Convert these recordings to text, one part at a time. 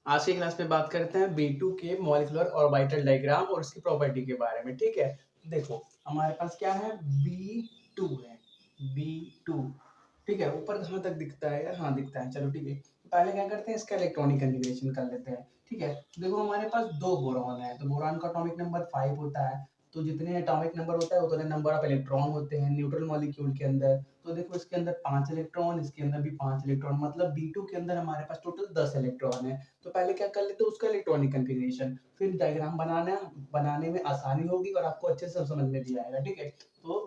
आज की क्लास में बात करते हैं B2 के मॉलिक्यूलर ऑर्बिटल डायग्राम और उसकी प्रॉपर्टी के बारे में। ठीक है, देखो हमारे पास क्या है, B2 है, B2। ठीक है, ऊपर कहाँ तक दिखता है यार? हाँ दिखता है, चलो ठीक है। पहले क्या करते हैं, इसका इलेक्ट्रॉनिक कन्फिग्रेशन कर लेते हैं। ठीक है, देखो हमारे पास दो बोरॉन है, तो बोरॉन का एटॉमिक नंबर 5 होता है। तो जितने एटॉमिक नंबर होता है उतने नंबर ऑफ इलेक्ट्रॉन होते हैं न्यूट्रल मॉलिक्यूल के अंदर। तो देखो इसके अंदर 5 इलेक्ट्रॉन, इसके अंदर भी 5 इलेक्ट्रॉन, मतलब B2 के अंदर हमारे पास टोटल 10 इलेक्ट्रॉन है। तो पहले क्या कर लेते हैं, उसका इलेक्ट्रॉनिक कन्फिग्रेशन, फिर डायग्राम बनाने में आसानी होगी और आपको अच्छे से समझ में भी आएगा। ठीक है, तो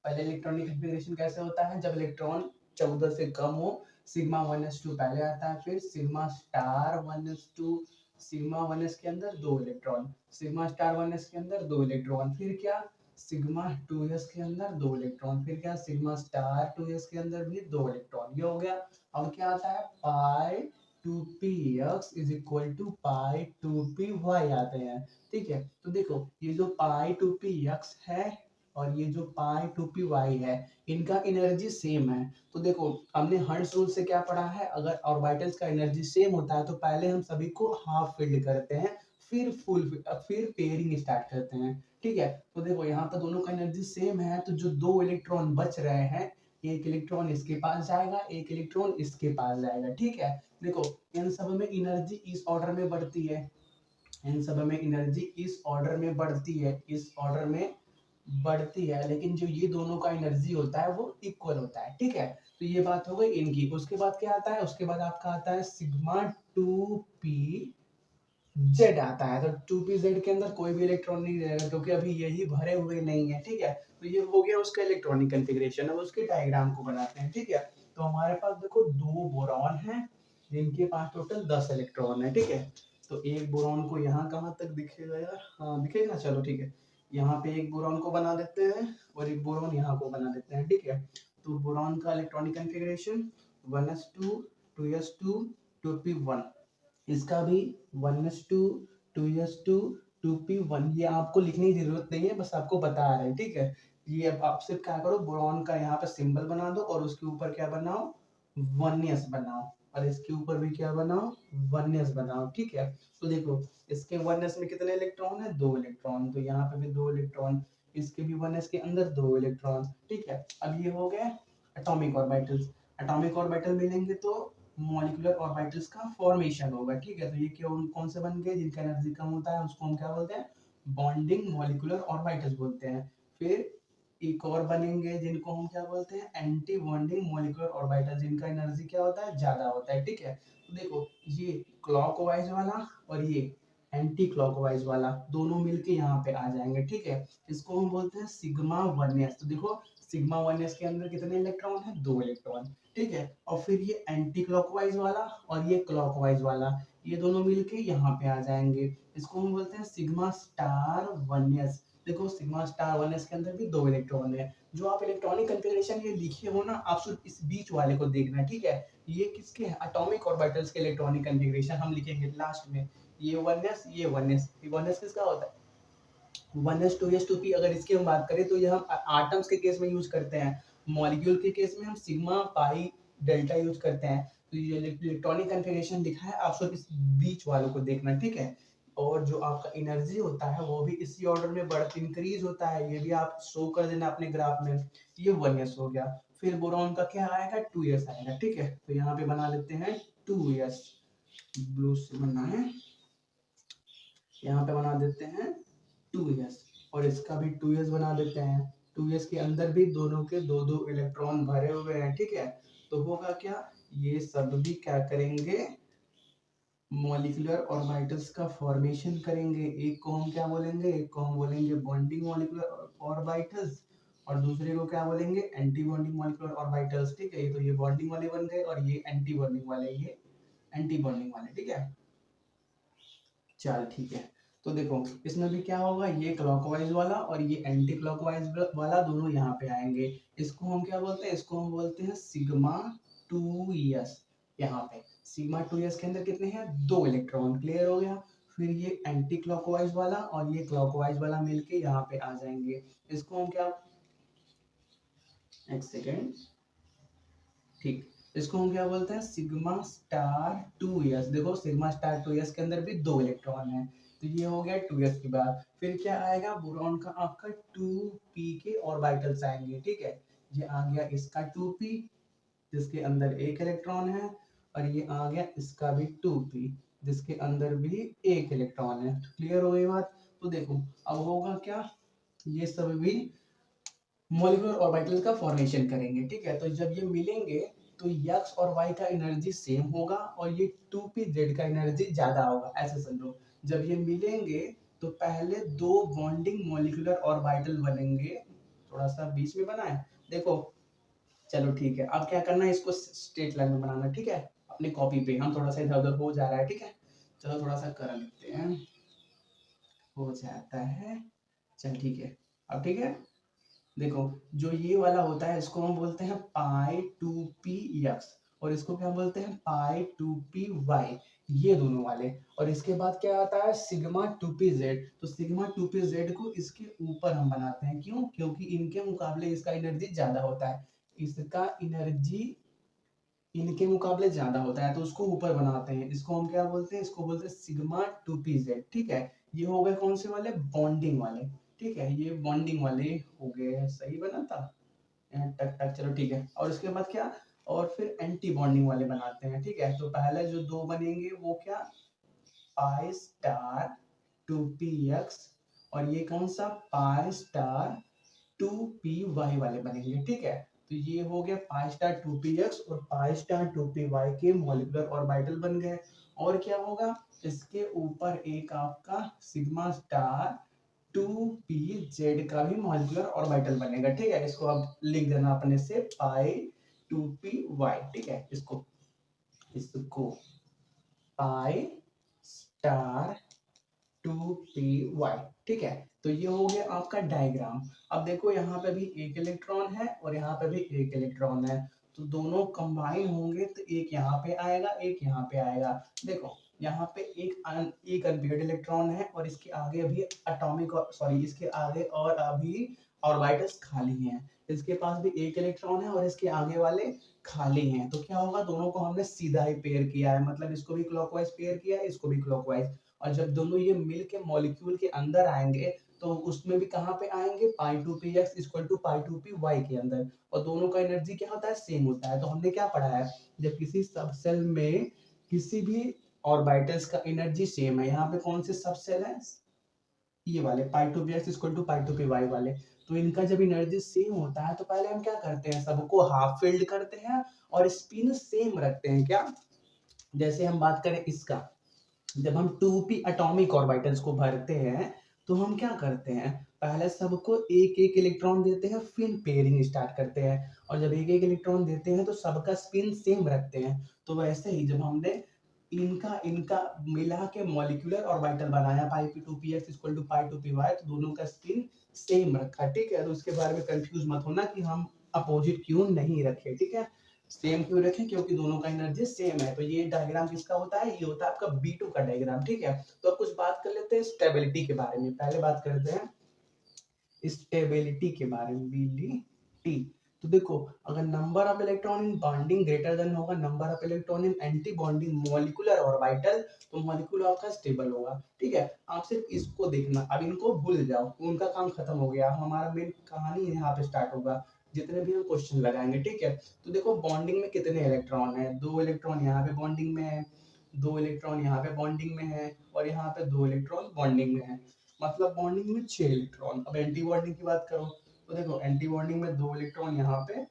पहले इलेक्ट्रॉनिक कन्फिग्रेशन कैसे होता है, जब इलेक्ट्रॉन 14 से कम हो, सिग्मा 1s2 पहले आता है, फिर sigma star 1s2, sigma 1s के अंदर 2 इलेक्ट्रॉन, सिग्मा स्टार 1s के अंदर 2 इलेक्ट्रॉन, फिर क्या, सिग्मा 2s के अंदर 2 इलेक्ट्रॉन, फिर क्या, सिग्मा स्टार 2s के अंदर भी 2 इलेक्ट्रॉन। ये हो गया। अब क्या आता है, pi 2px is equal to pi 2py आते हैं। ठीक है, तो देखो ये जो पाई 2px है और ये जो पाई 2py है, इनका एनर्जी सेम है। तो देखो हमने हर्ट्ज रूल से क्या पढ़ा है, अगर ऑर्बिटल्स का एनर्जी सेम होता है तो पहले हम सभी को हाफ फील्ड करते हैं, फिर फिर पेयरिंग स्टार्ट करते हैं। ठीक है, तो देखो यहाँ पर दोनों का एनर्जी सेम है, तो जो 2 इलेक्ट्रॉन बच रहे हैं, एक इलेक्ट्रॉन इसके पास जाएगा, एक इलेक्ट्रॉन इसके पास जाएगा। ठीक है, देखो इन सब में एनर्जी इस ऑर्डर में बढ़ती है, इन सब में एनर्जी इस ऑर्डर में बढ़ती है, इस ऑर्डर में बढ़ती है, लेकिन जो ये दोनों का एनर्जी होता है वो इक्वल होता है। ठीक है, तो ये बात हो गई इनकी। उसके बाद क्या आता है, उसके बाद आपका आता है सिग्मा 2p जेड आता है। तो 2pz के अंदर कोई भी इलेक्ट्रॉन नहीं रहेगा क्योंकि अभी यही भरे हुए नहीं है। ठीक है, तो ये हो गया उसका इलेक्ट्रॉनिक कन्फिग्रेशन। अब उसके डायग्राम को बनाते हैं। ठीक है, तो हमारे पास देखो दो बोरॉन है जिनके पास टोटल 10 इलेक्ट्रॉन है। ठीक है, तो एक बोरॉन को यहाँ कहाँ तक दिखेगा यार? हाँ दिखेगा, चलो ठीक है। यहाँ पे एक बोरॉन को बना देते हैं और एक बोरॉन यहाँ को बना देते हैं। ठीक है, तो बोरॉन का electronic configuration 1s2 2s2 2p1, इसका भी 1s2 2s2 2p1। ये आपको लिखने की जरूरत नहीं है, बस आपको बता रहे हैं। ठीक है, ये अब आप सिर्फ क्या करो, बोरॉन का यहाँ पे सिंबल बना दो और उसके ऊपर क्या बनाओ, 1s बनाओ, और इसके ऊपर भी क्या बनाओ, 1s बनाओ। ठीक है, तो देखो इसके 1s में कितने इलेक्ट्रॉन है, 2 इलेक्ट्रॉन, तो यहाँ पे भी 2 इलेक्ट्रॉन, इसके भी 1s के अंदर 2 इलेक्ट्रॉन। ठीक है, अब ये हो गए एटॉमिक ऑर्बिटल्स। एटॉमिक ऑर्बिटल मिलेंगे तो मॉलिक्यूलर ऑर्बिटल्स का फॉर्मेशन होगा। ठीक है, तो ये क्यों कौन से बन गए, जिनका एनर्जी कम होता है उसको हम क्या बोलते हैं, बॉन्डिंग मॉलिक्यूलर ऑर्बिटल्स बोलते हैं। फिर एक और बनेंगे जिनको हम क्या बोलते हैं, एंटी बॉन्डिंग मॉलिक्यूलर ऑर्बिटल, जिनका एनर्जी क्या होता है, ज्यादा होता है। ठीक है, तो देखो ये क्लॉकवाइज वाला और ये एंटी क्लॉकवाइज वाला दोनों मिलके यहाँ पे आ जाएंगे। ठीक है, इसको हम बोलते हैं सिग्मा 1s। तो देखो सिग्मा 1s के अंदर कितने इलेक्ट्रॉन है, 2 इलेक्ट्रॉन। ठीक है, और फिर ये एंटी क्लॉकवाइज वाला और ये क्लॉकवाइज वाला, ये दोनों मिलके यहाँ पे आ जाएंगे। इसको हम बोलते हैं सिग्मा स्टार 1s। देखो सिग्मा स्टार 1s के अंदर भी 2 इलेक्ट्रॉन है। जो आप इलेक्ट्रॉनिक कन्फिग्रेशन ये लिखे हो ना, आप सिर्फ इस बीच वाले को देखना। ठीक है, ये किसके एटॉमिक ऑर्बिटल्स के इलेक्ट्रॉनिक कन्फिग्रेशन हम लिखेंगे लास्ट में। ये 1s, ये 1s, ये 1s किसका होता है, 1s 2s 2p। अगर इसकी हम बात करें तो ये हम आटम्स के केस में यूज करते हैं, मॉलिक्यूल के केस में हम सिग्मा पाई डेल्टा यूज करते हैं। तो ये इलेक्ट्रॉनिक कन्फिग्रेशन लिखा है, आप सिर्फ इस बीच वालों को देखना। ठीक है, और जो आपका एनर्जी होता है वो भी इसी ऑर्डर में बढ़ इंक्रीज होता है, ये भी आप शो कर देना अपने ग्राफ में। ये 1s हो गया। फिर बोरॉन का क्या आएगा, 2s आएगा। ठीक है, तो यहाँ पे बना लेते हैं 2s, ब्लू से बनना है, यहाँ पे बना देते हैं 2s, और इसका भी 2s बना देते हैं। 2s के अंदर भी दोनों के दो दो इलेक्ट्रॉन भरे हुए हैं। ठीक है, तो होगा क्या, ये सब भी क्या करेंगे, मॉलिक्यूलर ऑर्बिटल्स का फॉर्मेशन करेंगे। एक को हम क्या बोलेंगे, एक को हम बोलेंगे बॉन्डिंग मॉलिक्यूलर ऑर्बिटल्स और दूसरे को क्या बोलेंगे, एंटी बॉन्डिंग मॉलिक्यूलर ऑर्बिटल्स। ठीक है, ये तो ये बॉन्डिंग वाले बन गए और ये एंटी बॉन्डिंग वाले, ये एंटी बॉन्डिंग वाले। ठीक है, चल ठीक है, तो देखो इसमें भी क्या होगा, ये क्लॉकवाइज वाला और ये एंटी क्लॉकवाइज वाला दोनों यहाँ पे आएंगे। इसको हम क्या बोलते हैं, इसको हम बोलते हैं सिग्मा 2s। यहाँ पे सिग्मा 2s के अंदर कितने हैं, 2 इलेक्ट्रॉन। क्लियर हो गया। फिर ये एंटी क्लॉकवाइज वाला और ये क्लॉकवाइज वाला मिलके यहाँ पे आ जाएंगे। इसको हम क्या, एक सेकेंड, ठीक, इसको हम क्या बोलते हैं, सिग्मा स्टार 2s। देखो सिग्मा स्टार 2s के अंदर भी 2 इलेक्ट्रॉन है, तो ये हो गया 2s के बाद। फिर क्या आएगा, बोरॉन का आपका 2p के ऑर्बिटल्स आएंगे, ठीक है। ये आ गया इसका 2p जिसके अंदर एक इलेक्ट्रॉन है, और ये आ गया इसका भी 2p जिसके अंदर भी एक इलेक्ट्रॉन है। तो क्लियर हो गई बात। तो देखो अब होगा क्या, ये सब भी मॉलिक्यूलर ऑर्बिटल का फॉर्मेशन करेंगे, ठीक है। तो जब ये मिलेंगे तो x और y का एनर्जी सेम होगा और ये 2pz का एनर्जी ज्यादा होगा, ऐसे समझो। जब ये मिलेंगे तो पहले दो बॉन्डिंग मॉलिक्यूलर ऑर्बिटल बनेंगे, थोड़ा सा बीच में बनाए, देखो। चलो ठीक है, अब क्या करना है, इसको स्ट्रेट लाइन में बनाना, ठीक है। अपनी कॉपी पे हम थोड़ा सा इधर उधर हो जा रहा है, ठीक है। चलो थोड़ा सा कर लेते हैं, हो जाता है। चल ठीक है, अब ठीक है। देखो जो ये वाला होता है इसको हम बोलते हैं पाई 2p एक्स, और इसको क्या बोलते हैं पाई 2p वाई, ये दोनों वाले। और इसके बाद क्या आता है सिग्मा 2p जेड। तो सिग्मा 2p जेड को इसके ऊपर हम बनाते हैं, क्यों, क्योंकि इनके मुकाबले इसका एनर्जी ज्यादा होता है, इसका एनर्जी इनके मुकाबले ज्यादा होता है, तो उसको ऊपर बनाते हैं। इसको हम क्या बोलते हैं, इसको बोलते हैं सिग्मा 2pz, ठीक है। ये हो गए कौन से वाले, बॉन्डिंग वाले, ठीक है। ये बॉन्डिंग वाले हो गए, सही बना था, टक टक। चलो ठीक है, और इसके बाद क्या, और फिर एंटी बॉन्डिंग वाले बनाते हैं, ठीक है। तो पहले जो दो बनेंगे वो क्या, पाई स्टार 2px, और ये कौन सा पाई स्टार 2py वाले बनेंगे, ठीक है। तो ये हो गया पाई स्टार 2px और पाई स्टार 2py के मॉलिक्यूलर ऑर्बिटल बन गए। और क्या होगा, इसके ऊपर एक आपका सिग्मा स्टार 2pz का भी मॉलिक्यूलर ऑर्बिटल बनेगा, ठीक है। इसको अब लिख देना अपने से पाई 2py, ठीक है। इसको इसको पाई स्टार 2py, ठीक है। तो ये हो गया आपका डायग्राम। अब देखो यहाँ पे भी एक इलेक्ट्रॉन है और यहाँ पे भी एक इलेक्ट्रॉन है, तो दोनों कंबाइन होंगे तो एक यहाँ पे आएगा एक यहाँ पे आएगा। देखो यहाँ पे एक अनपेयर्ड इलेक्ट्रॉन है और इसके आगे अभी एटॉमिक, सॉरी इसके आगे और अभी ऑर्बिटल्स खाली हैं। इसके पास भी एक इलेक्ट्रॉन है और इसके आगे वाले खाली हैं। तो क्या होगा, दोनों को हमने सीधा ही पेयर किया है, मतलब इसको भी क्लॉकवाइज पेयर किया है, इसको भी क्लॉकवाइज। और जब दोनों ये मिल के मॉलिक्यूल के अंदर आएंगे तो उसमें भी कहाँ पे आएंगे, पाई 2px equal to pi 2py के अंदर, और दोनों का एनर्जी क्या होता है, सेम होता है। तो हमने क्या पढ़ा है, जब किसी सबसेल में किसी भी ऑर्बिटल्स का एनर्जी सेम है, यहाँ पे कौन से सबसेल है, ये वाले पाई 2px equal to pi 2py वाले, तो इनका जब एनर्जी सेम होता है तो पहले हम क्या करते हैं, सबको हाफ फिल्ड करते हैं और स्पिन सेम रखते हैं, क्या। जैसे हम बात करें इसका, जब हम 2p एटॉमिक ऑर्बिटल्स को भरते हैं तो हम क्या करते हैं, पहले सबको एक एक इलेक्ट्रॉन देते हैं, फिर पेयरिंग स्टार्ट करते हैं। और जब एक एक इलेक्ट्रॉन देते हैं तो सबका स्पिन सेम रखते हैं। तो वैसे ही जब हमने इनका इनका मिला के मॉलिक्यूलर ऑर्बिटल बनाया पाई 2px equal to pi 2py, तो दोनों का स्पिन सेम रखा, ठीक है। तो उसके बारे में कंफ्यूज मत होना कि हम अपोजिट क्यों नहीं रखे, ठीक है। सेम क्यों रखें, क्योंकि दोनों का एनर्जी सेम है। तो ये डायग्राम किसका होता है, ये होता है आपका B2 का डायग्राम, ठीक है। तो अब कुछ बात कर लेते हैं स्टेबिलिटी के बारे में। पहले बात करते हैं स्टेबिलिटी के बारे में, बिलिटी। तो देखो अगर number of electron in bonding greater than होगा number of electron in anti bonding molecular orbital, तो मॉलिक्यूल आपका स्टेबल होगा, ठीक है। आप सिर्फ इसको देखना, अब इनको भूल जाओ, उनका काम खत्म हो गया, हमारा मेन कहानी यहाँ पे स्टार्ट होगा, जितने भी हम क्वेश्चन लगाएंगे, ठीक है। तो देखो बॉन्डिंग में कितने इलेक्ट्रॉन है, दो इलेक्ट्रॉन यहाँ पे बॉन्डिंग में है, दो इलेक्ट्रॉन यहाँ पे बॉन्डिंग में है, और यहाँ पे दो इलेक्ट्रॉन बॉन्डिंग में है, मतलब बॉन्डिंग में 6 इलेक्ट्रॉन। अब एंटी बॉन्डिंग की बात करो तो देखो एंटी बॉन्डिंग में दो इलेक्ट्रॉन यहाँ पे,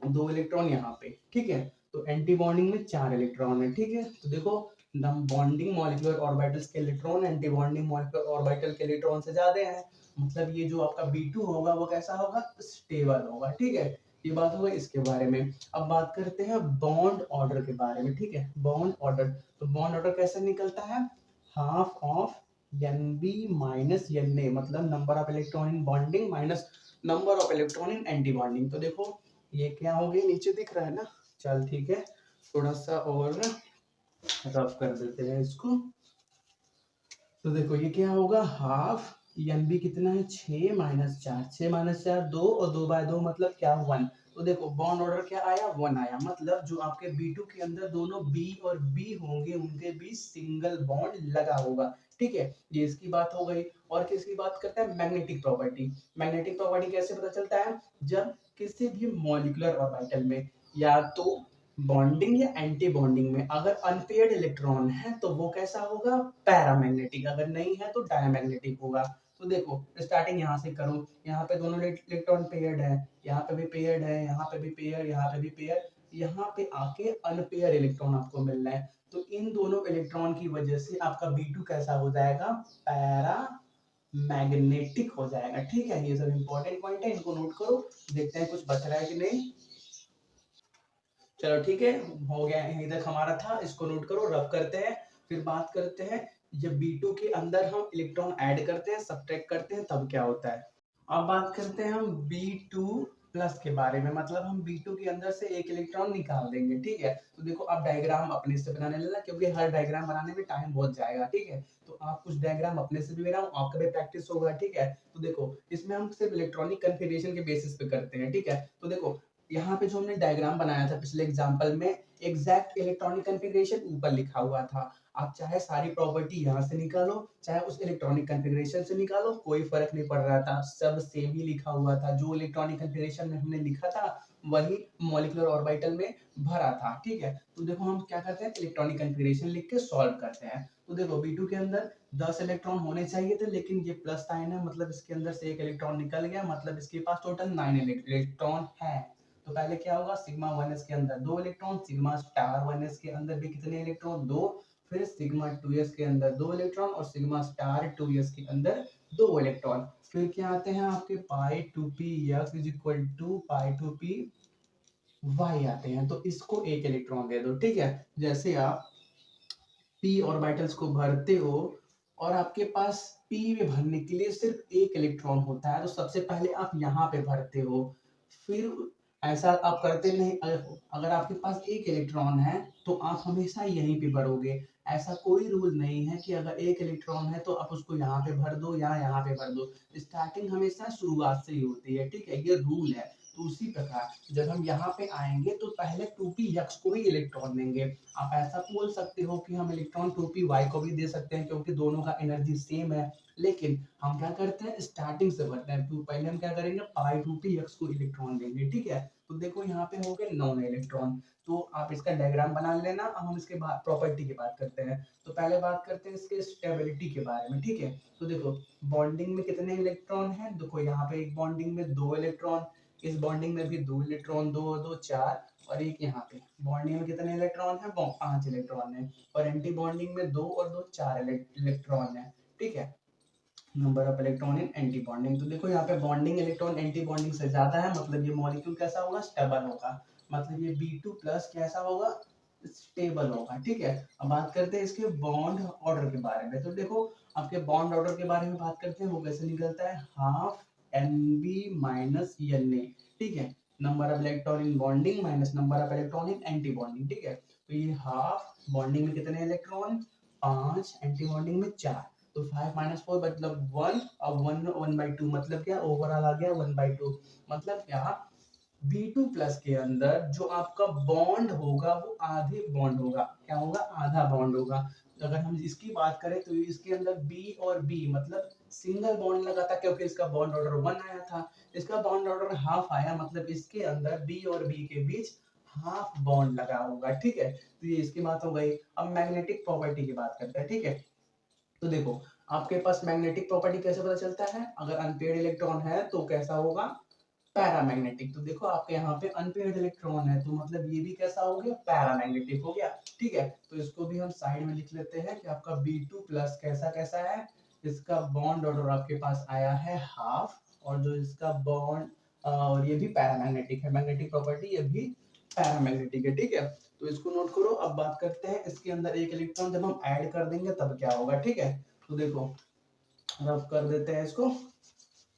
दो इलेक्ट्रॉन यहाँ पे, ठीक है। तो एंटी बॉन्डिंग में 4 इलेक्ट्रॉन है, ठीक है। तो देखो बॉन्डिंग मॉलिक्यूलर ऑर्बिटल्स के electron anti bonding molecular orbital के इलेक्ट्रॉन से ज्यादा है, मतलब ये जो आपका B2 होगा वो कैसा होगा, स्टेबल होगा, ठीक है। ये बात होगा इसके बारे में। अब बात करते हैं बॉन्ड ऑर्डर के बारे में, ठीक है। बॉन्ड ऑर्डर, तो बॉन्ड ऑर्डर कैसे निकलता है, half of Nb minus Na, मतलब number of electron in bonding minus number of electron in anti bonding. तो देखो ये क्या हो गया, नीचे दिख रहा है ना, चल ठीक है, थोड़ा सा और रफ कर देते हैं इसको। तो देखो ये क्या होगा, हाफ Nb कितना है, 6 माइनस 4, 6 माइनस 4 2, और 2 बाय 2 मतलब क्या 1, तो देखो बॉन्ड ऑर्डर क्या आया, 1 आया, मतलब जो आपके B2 के अंदर दोनों B और B होंगे उनके बीच सिंगल बॉन्ड लगा होगा। ठीक है, ये इसकी बात हो गई। और किसकी बात करते हैं, मैग्नेटिक प्रॉपर्टी। मैग्नेटिक प्रॉपर्टी कैसे पता चलता है, जब किसी भी मॉलिक्यूलर ऑर्बिटल में या तो बॉन्डिंग या एंटी बॉन्डिंग में अगर अनपेयर्ड इलेक्ट्रॉन है तो वो कैसा होगा, पैरामैग्नेटिक, अगर नहीं है तो डायमैग्नेटिक होगा। तो देखो स्टार्टिंग यहाँ से करो, यहाँ पे दोनों इलेक्ट्रॉन पेयर्ड है, यहाँ पे भी पेयर्ड है, यहाँ पे भी पेयर, यहाँ पे भी पेयर, यहाँ पे आके अनपेयर इलेक्ट्रॉन आपको मिल रहा है। तो इन दोनों इलेक्ट्रॉन की वजह से आपका B2 कैसा हो जाएगा, पैरा मैग्नेटिक हो जाएगा। ठीक है, ये सब इंपॉर्टेंट पॉइंट है, इनको नोट करो। देखते हैं कुछ बच रहा है कि नहीं। चलो ठीक है, हो गया, यहीं तक हमारा था, इसको नोट करो, रब करते हैं। फिर बात करते हैं जब B2 के अंदर हम इलेक्ट्रॉन ऐड करते हैं, सब्ट्रैक्ट करते हैं, तब क्या होता है। अब बात करते हैं हम B2 प्लस के बारे में, मतलब हम B2 के अंदर से एक इलेक्ट्रॉन निकाल देंगे। ठीक है, तो देखो आप डायग्राम अपने से बनाने लेना, क्योंकि हर डायग्राम बनाने में टाइम बहुत जाएगा। ठीक है, तो आप कुछ डायग्राम अपने से भी बनाओ, आपका भी प्रैक्टिस होगा। ठीक है, तो देखो इसमें हम सिर्फ इलेक्ट्रॉनिक कन्फिग्रेशन के बेसिस पे करते हैं। ठीक है, तो देखो यहाँ पे जो हमने डायग्राम बनाया था पिछले एग्जाम्पल में, एग्जैक्ट इलेक्ट्रॉनिक कन्फिग्रेशन ऊपर लिखा हुआ था। आप चाहे सारी प्रॉपर्टी यहाँ से निकालो, चाहे उस इलेक्ट्रॉनिक कन्फिग्रेशन से निकालो, कोई फर्क नहीं पड़ रहा था, सब सेम ही लिखा हुआ था। जो इलेक्ट्रॉनिक कन्फिग्रेशन में हमने लिखा था वही मॉलिक्यूलर ऑर्बिटल में भरा था। ठीक है, तो देखो हम क्या करते हैं, इलेक्ट्रॉनिक कन्फिग्रेशन लिख के सॉल्व करते हैं। तो देखो B2 के अंदर 10 इलेक्ट्रॉन होने चाहिए थे, लेकिन ये प्लस साइन है, मतलब इसके अंदर से एक इलेक्ट्रॉन निकल गया, मतलब इसके पास टोटल 9 इलेक्ट्रॉन है। तो पहले क्या होगा, सिग्मा 1s के अंदर 2 इलेक्ट्रॉन, सिग्मा स्टार 1s के अंदर भी कितने इलेक्ट्रॉन, 2, फिर सिग्मा 2s के अंदर 2 इलेक्ट्रॉन और सिग्मा स्टार 2s के अंदर 2 इलेक्ट्रॉन। फिर क्या आते हैं आपके pi 2p x is equal to pi 2p y आते हैं, तो इसको एक इलेक्ट्रॉन दे दो। ठीक है, जैसे आप p ऑर्बिटल्स को भरते हो और आपके पास p में भरने के लिए सिर्फ एक इलेक्ट्रॉन होता है, तो सबसे पहले आप यहाँ पे भरते हो। फिर ऐसा आप करते नहीं, अगर आपके पास एक इलेक्ट्रॉन है तो आप हमेशा यहीं पे भरोगे। ऐसा कोई रूल नहीं है कि अगर एक इलेक्ट्रॉन है तो आप उसको यहाँ पे भर दो या यहाँ पे भर दो। स्टार्टिंग हमेशा शुरुआत से ही होती है। ठीक है, ये रूल है। तो उसी प्रकार जब हम यहाँ पे आएंगे तो पहले 2p x को ही इलेक्ट्रॉन देंगे। आप ऐसा बोल सकते हो कि हम इलेक्ट्रॉन 2p y को भी दे सकते हैं, क्योंकि दोनों का एनर्जी सेम है। लेकिन हम क्या करते हैं, स्टार्टिंग से भरते हैं। तो पहले हम क्या करेंगे, पाई 2p x को इलेक्ट्रॉन देंगे। ठीक है, तो देखो यहाँ पे हो गए 9 इलेक्ट्रॉन। तो आप इसका डायग्राम बना लेना। अब हम इसके बाद प्रॉपर्टी की बात करते हैं। तो पहले बात करते हैं इसके स्टेबिलिटी के बारे में। ठीक है, तो देखो बॉन्डिंग में कितने इलेक्ट्रॉन हैं, देखो यहाँ पे एक बॉन्डिंग में 2 इलेक्ट्रॉन, इस बॉन्डिंग में भी 2 इलेक्ट्रॉन, 2 और 2 4, और एक यहाँ पे बॉन्डिंग में कितने इलेक्ट्रॉन है, 5 इलेक्ट्रॉन है। और एंटी बॉन्डिंग में 2 और 2 4 इलेक्ट्रॉन है। ठीक है, number of electron in anti bonding. तो देखो यहाँ पे बॉन्डिंग इलेक्ट्रॉन एंटी बॉन्डिंग से ज्यादा है, मतलब ये मॉलिक्यूल कैसा होगा, स्टेबल होगा, मतलब ये B2 प्लस कैसा होगा, स्टेबल होगा। ठीक है, अब बात करते हैं इसके बॉन्ड ऑर्डर के बारे में। तो देखो आपके बॉन्ड ऑर्डर के बारे में बात करते हैं, वो कैसे निकलता है, हाफ Nb माइनस Na। ठीक है, number of electron in bonding minus number of electron in anti bonding. ठीक है, तो ये हाफ बॉन्डिंग में कितने इलेक्ट्रॉन, 5, एंटी बॉन्डिंग में 4, तो 5 माइनस 4 मतलब 1, और 1/2 मतलब क्या, ओवरऑल आ गया 1/2। मतलब क्या, B2 प्लस के अंदर जो आपका बॉन्ड होगा वो आधे बॉन्ड होगा, क्या होगा, आधा बॉन्ड होगा। तो अगर हम इसकी बात करें तो इसके अंदर B और B मतलब सिंगल बॉन्ड लगा था, क्योंकि इसका बॉन्ड ऑर्डर 1 आया था। इसका बॉन्ड ऑर्डर हाफ आया, मतलब इसके अंदर B और B के बीच हाफ बॉन्ड लगा होगा। ठीक है, तो ये इसकी बात हो गई। अब मैग्नेटिक प्रॉपर्टी की बात करते हैं। ठीक है, तो देखो आपके पास मैग्नेटिक प्रॉपर्टी कैसे पता चलता है, अगर अनपेयर्ड इलेक्ट्रॉन है तो कैसा होगा, पैरामैग्नेटिक। तो देखो आपके यहाँ पे अनपेयर्ड इलेक्ट्रॉन है, तो मतलब ये भी कैसा हो गया, पैरामैग्नेटिक हो गया। ठीक है, तो इसको भी हम साइड में लिख लेते हैं कि आपका B2 प्लस कैसा कैसा है, इसका बॉन्ड ऑर्डर आपके पास आया है हाफ, और जो इसका बॉन्ड और ये भी पैरामैग्नेटिक है, मैग्नेटिक प्रॉपर्टी ये भी पैरामैग्नेटिक है। ठीक है, तो इसको नोट करो। अब बात करते हैं इसके अंदर एक इलेक्ट्रॉन जब हम ऐड कर देंगे तब क्या होगा। ठीक है, तो देखो रब कर देते हैं इसको।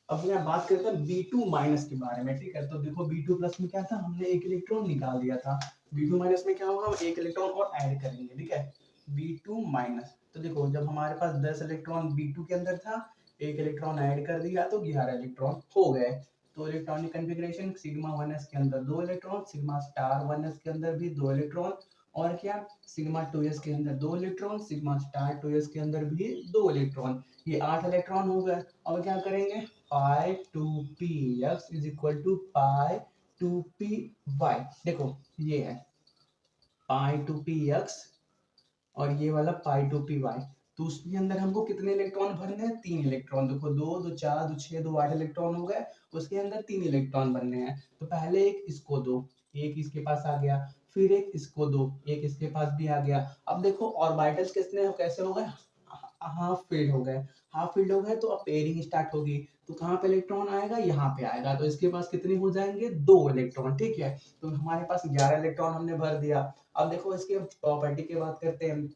अब यहाँ बात करते हैं B2 माइनस के बारे में। ठीक है, तो देखो B2 प्लस में क्या था, हमने एक इलेक्ट्रॉन निकाल दिया था। B2 माइनस में क्या होगा, हम एक इलेक्ट्रॉन और ऐड करेंगे। ठीक है, B2 माइनस, तो देखो जब हमारे पास 10 इलेक्ट्रॉन B2 के अंदर था, एक इलेक्ट्रॉन ऐड कर दिया तो 11 इलेक्ट्रॉन हो गए। तो इलेक्ट्रॉनिक कॉन्फ़िगरेशन सिग्मा 1s के अंदर 2 इलेक्ट्रॉन, सिग्मा स्टार 1s के अंदर भी 2 इलेक्ट्रॉन, और क्या सिग्मा 2s के अंदर 2 इलेक्ट्रॉन, सिग्मा स्टार 2s के अंदर भी 2 इलेक्ट्रॉन, ये 8 इलेक्ट्रॉन हो गए। अब क्या करेंगे, pi 2p x is equal to pi 2p y। देखो ये है पाई 2p x और ये वाला पाई 2p y। तो उसके अंदर हमको कितने इलेक्ट्रॉन भरने हैं, 3 इलेक्ट्रॉन। देखो 2 2 4 2 6 2 8 इलेक्ट्रॉन हो गए, उसके अंदर 3 इलेक्ट्रॉन भरने हैं। तो पहले एक इसको दो, एक इसके पास आ गया, फिर एक इसको दो, एक इसके पास भी आ गया। अब देखो ऑर्बिटल्स कितने कैसे हो गए, हाफ फिल्ड हो गए। हाफ फिल्ड हो गए तो अब पेयरिंग स्टार्ट होगी, तो कहाँ पे इलेक्ट्रॉन आएगा, यहाँ पे आएगा। तो इसके पास कितने हो जाएंगे, 2 इलेक्ट्रॉन। ठीक है, तो हमारे पास 11 इलेक्ट्रॉन हमने भर दिया। अब देखो इसके प्रॉपर्टी की बात करते हैं।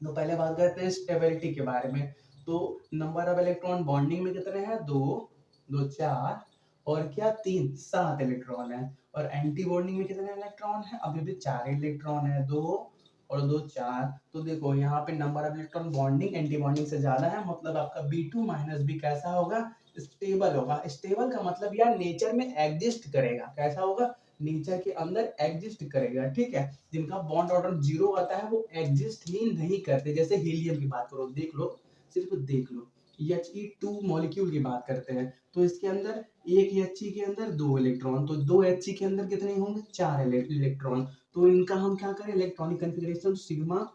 तो पहले बात करते हैं स्टेबिलिटी के बारे में। तो नंबर ऑफ इलेक्ट्रॉन बॉन्डिंग में कितने हैं, 2 2 4 और क्या 3 7 इलेक्ट्रॉन है। और एंटी बॉन्डिंग में कितने इलेक्ट्रॉन है, अभी भी 4 इलेक्ट्रॉन है, 2 और 2 4। तो देखो यहाँ पे number of electron bonding anti bonding से ज्यादा है, मतलब आपका B2 माइनस बी कैसा होगा, स्टेबल होगा। स्टेबल का मतलब यार नेचर में एग्जिस्ट करेगा, कैसा होगा, नेचर के अंदर एग्जिस्ट करेगा। ठीक है, जिनका बॉन्ड ऑर्डर 0 आता है वो एग्जिस्ट ही नहीं करते। जैसे हीलियम की बात करो, देख लो, सिर्फ देख लो, He2 मॉलिक्यूल की बात करते हैं, तो इसके अंदर एक He के अंदर 2 इलेक्ट्रॉन, तो 2 He के अंदर कितने होंगे, 4 इलेक्ट्रॉन। तो इनका हम क्या करें, इलेक्ट्रॉनिक कॉन्फ़िगरेशन सिग्मा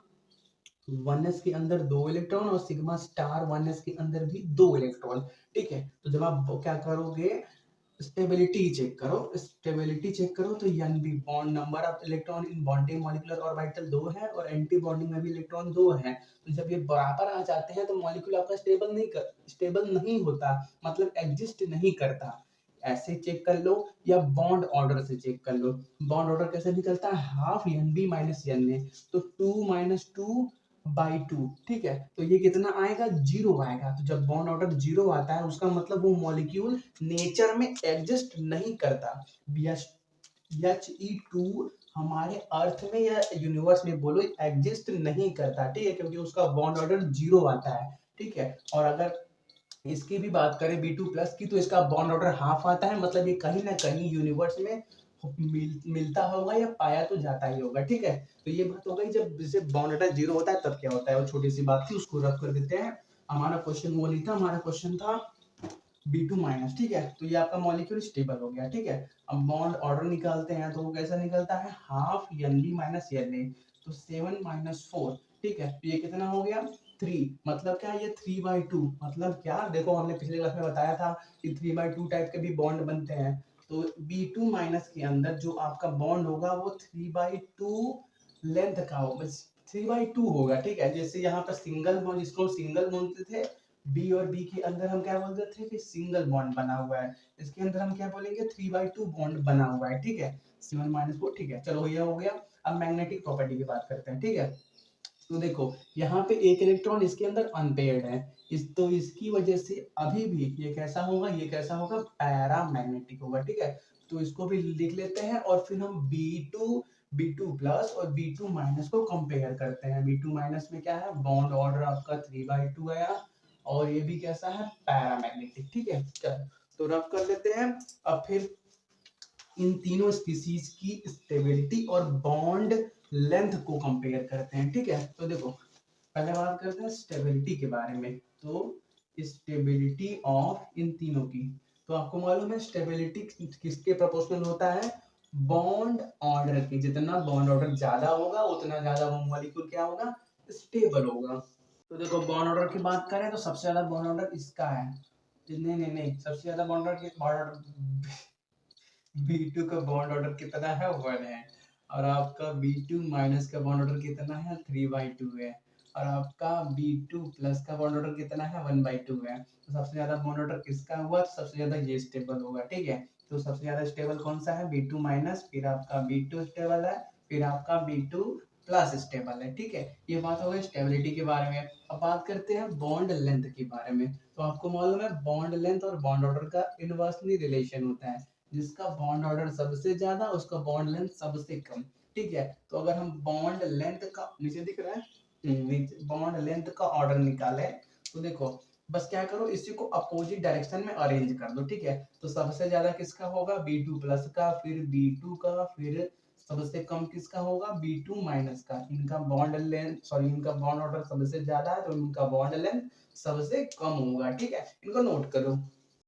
1s के अंदर 2 इलेक्ट्रॉन और सिग्मा स्टार 1s के अंदर भी 2 इलेक्ट्रॉन। ठीक है, तो जब आप क्या करोगे, स्टेबिलिटी चेक करो, स्टेबिलिटी चेक करो, तो Nb bond number of electron in bonding molecular orbital 2 है और एंटी बॉन्डिंग में भी इलेक्ट्रॉन 2 है। तो जब ये बराबर आ जाते हैं तो मॉलिक्यूल आपका स्टेबल नहीं होता, मतलब एग्जिस्ट नहीं करता। ऐसे चेक कर लो या बॉन्ड ऑर्डर से चेक कर लो। बॉन्ड ऑर्डर कैसे निकलता है, हाफ Nb माइनस Na, तो 2 माइनस 2 बाई 2। ठीक है, तो ये कितना आएगा, 0 आएगा। तो जब बॉन्ड ऑर्डर 0 आता है उसका मतलब वो मॉलिक्यूल नेचर में एग्जिस्ट नहीं करता। He2 हमारे अर्थ में या यूनिवर्स में बोलो एग्जिस्ट नहीं करता। ठीक है, क्योंकि उसका बॉन्ड ऑर्डर 0 आता है। ठीक है, और अगर इसकी भी बात करें B2 प्लस की, तो इसका बॉन्ड ऑर्डर हाफ आता है, मतलब ये कहीं ना कहीं यूनिवर्स में मिलता होगा या पाया तो जाता ही होगा। ठीक है, तो ये बात हो गई, जब जैसे बॉन्ड ऑर्डर 0 होता है तब क्या होता है, वो छोटी सी बात थी, उसको रख कर देते हैं। हमारा क्वेश्चन वो नहीं था, हमारा क्वेश्चन था B2 माइनस। ठीक है, तो ये आपका मॉलिक्यूल स्टेबल हो गया। ठीक है, अब बॉन्ड ऑर्डर निकालते हैं, तो वो कैसा निकलता है, हाफ Nb माइनस Na, तो 7 माइनस 4। ठीक है, तो ये कितना हो गया, 3। मतलब क्या, ये 3/2। मतलब क्या, देखो हमने पिछले क्लास में बताया था कि 3/2 टाइप के भी बॉन्ड बनते हैं। तो B2 माइनस के अंदर जो आपका बॉन्ड होगा वो 3/2 लेंथ का होगा, 3/2 होगा। ठीक है, जैसे यहाँ पर सिंगल बॉन्ड, जिसको सिंगल बोलते थे, बी और बी के अंदर हम क्या बोलते थे कि सिंगल बॉन्ड बना हुआ है, इसके अंदर हम क्या बोलेंगे, 3/2 बॉन्ड बना हुआ है। ठीक है, 7 माइनस 4। ठीक है, चलो ये हो गया। अब मैग्नेटिक प्रॉपर्टी की बात करते हैं। ठीक है, तो देखो यहाँ पे एक इलेक्ट्रॉन इसके अंदर अनपेयर्ड है, तो इसकी वजह से अभी भी ये कैसा होगा, ये कैसा होगा, पैरामैग्नेटिक होगा। ठीक है, तो इसको भी लिख लेते हैं और फिर हम B2 प्लस और B2 माइनस को कंपेयर करते हैं। B2 माइनस में क्या है, बॉन्ड ऑर्डर आपका 3/2 आया और ये भी कैसा है, पैरामैग्नेटिक। ठीक है, चलो तो रफ कर लेते हैं। अब फिर इन तीनों स्पीसीज की स्टेबिलिटी और बॉन्ड लेंथ को कंपेयर करते हैं। ठीक है, तो देखो पहले बात करते हैं स्टेबिलिटी के बारे में। तो स्टेबिलिटी ऑफ इन तीनों की, तो आपको मालूम है स्टेबिलिटी किसके प्रोपोर्शनल होता है, बॉन्ड ऑर्डर की। जितना बॉन्ड ऑर्डर ज्यादा होगा उतना ज्यादा वो मॉलिक्यूल क्या होगा, स्टेबल होगा। तो देखो बॉन्ड ऑर्डर की बात करें तो सबसे ज्यादा बॉन्ड ऑर्डर इसका है, नहीं, सबसे ज्यादा बॉन्ड ऑर्डर B2 का बॉन्ड ऑर्डर कितना है, 1 है। और आपका B2 माइनस का बॉन्ड ऑर्डर कितना है, 3/2 है। और आपका B2 प्लस का बॉन्ड ऑर्डर कितना है, 1/2 है। तो सबसे ज्यादा बॉन्ड ऑर्डर किसका हुआ, तो सबसे ज्यादा ये स्टेबल होगा। ठीक है, तो सबसे ज्यादा स्टेबल कौन सा है, B2 माइनस, फिर आपका B2 स्टेबल है, फिर आपका B2 प्लस स्टेबल है। ठीक है, ये बात हो गई स्टेबिलिटी के बारे में। अब बात करते हैं बॉन्ड लेंथ के बारे में। तो आपको मालूम है बॉन्ड लेंथ और बॉन्ड ऑर्डर का इनवर्सली रिलेशन होता है, जिसका बॉन्ड ऑर्डर सबसे ज्यादा उसका बॉन्ड लेंथ सबसे कम। ठीक है, तो अगर हम बॉन्ड लेंथ का, नीचे दिख रहा है, नीचे बॉन्ड लेंथ का ऑर्डर निकाले, तो देखो बस क्या करो, इसी को अपोजिट डायरेक्शन में अरेंज कर दो, ठीक है। तो सबसे ज्यादा किसका होगा, B2 प्लस का, फिर B2 का, फिर सबसे कम किसका होगा, B2 माइनस का। इनका बॉन्ड लेंथ, सॉरी इनका बॉन्ड ऑर्डर सबसे ज्यादा है तो इनका बॉन्ड लेंथ सबसे कम होगा, ठीक है। इनको नोट करो।